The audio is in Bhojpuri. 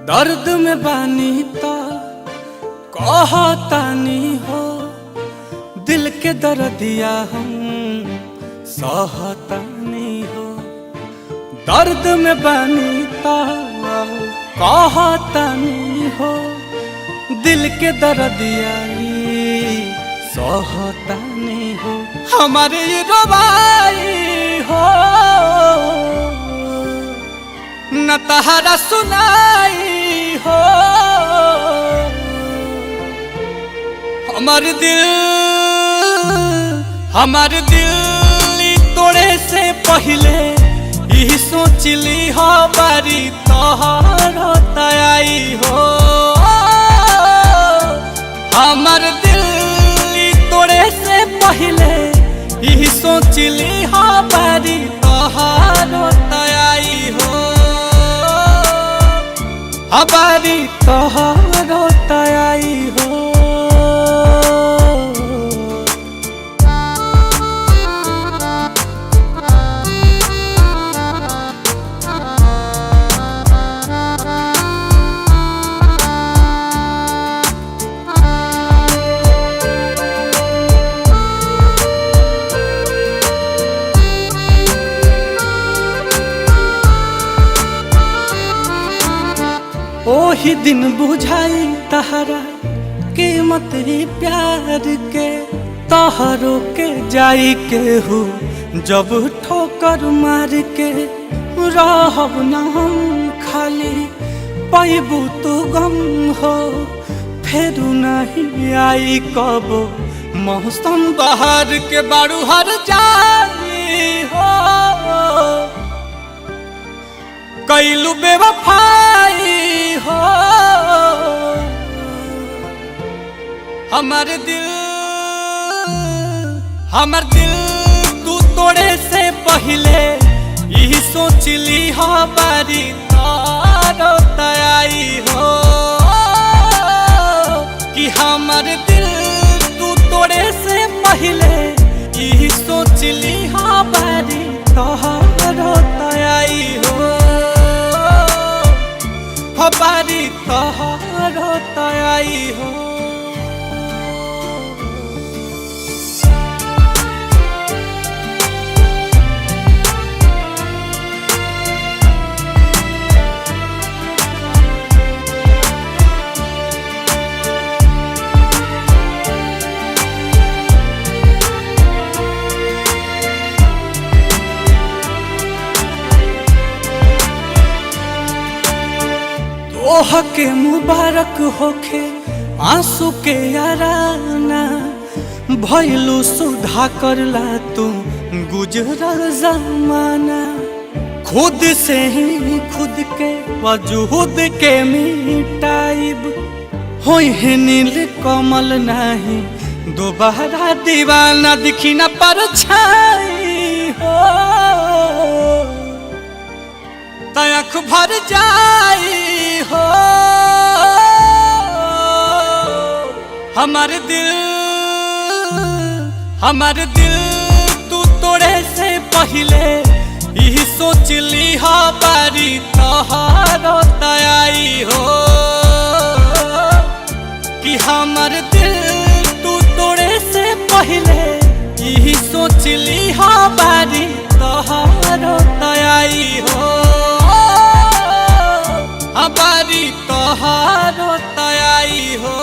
दर्द में बानी तो कहतानी हो, दिल के दर्दिया हम सहतानी हो। दर्द में बानी तो कहतानी हो, दिल के दर्दिया सहतानी हो। हमारे ये रवाई हो न तहरा सुनाई हो। हमारे दिल तोड़े से पहले यही सोचली हो बारी तोहरो तयाई हो। हमारे दिल तोड़े से पहले यही सोचली हो बारी तोहरो तयाई हो। हमारी तोहरो तयाई हो। ओही दिन बुझाई तहरा कीमत ही प्यार के, तोहरो के जाई के हो जब ठोकर मार के। रहब न हम खाली पैबू तो गम हो, फेरू नहीं आई कबो मौसम बहार के। बारू हर जाई हो कैलू बेवफाई हो। हमार दिल तू तोड़े से पहले यही सोचली हो बारी तोहरो तयाई हो। कि हमार दिल तू तोड़े से पहले यही सोचली हो बारी तोहरो तयाई हो। बारी तोहरो तयाई हो। ओह के मुबारक होखे आंसू के याराना, भइलू सुधा करला तू गुजरल जमाना। खुद से ही खुद के वजूद के मिटाइब, होई है नील कमल नहीं दोबारा दीवाना। दिखी न परछाई हो तयख भर जाई हो। हमारे दिल तू तोड़े से पहले यही सोचली हो बारी तोहरो तयाई हो। कि हमारे दिल तू तोड़े से पहले यही सोचली हो बारी तोहरो तयाई हो। बारी तोहरो तयाई हो।